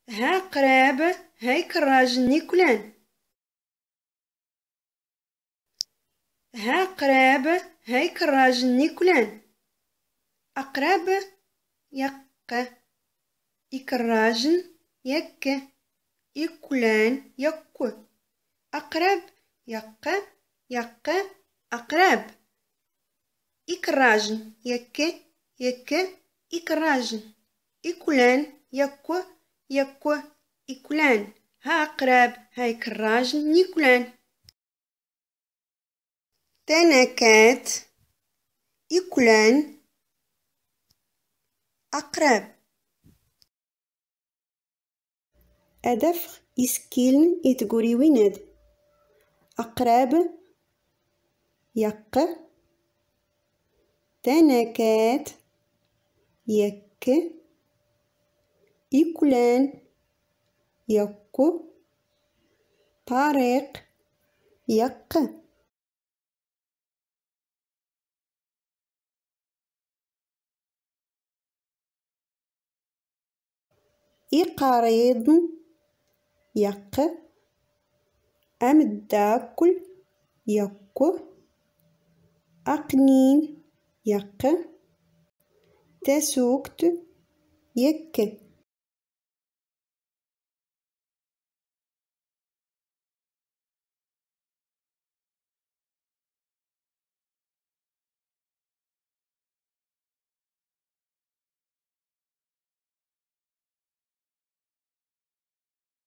ها قراب هاي كراج نيكولان. ها قراب هاي كراج نيكولان. أقرب يق إكراج يك إكولان يكو. أقرب يق يق أقرب إكراج يك يك إكراج إكولان يكو يكو إكولان. ها أقرب هاي كراج نيكولان. تنكات إكولان أقرب. أدف إسكيل إتقوري ويند. أقرب يق تنكات يك إكولان يكو طريق يق. إقريض يق أمداكل يكو أقنين يق تسوكت يك.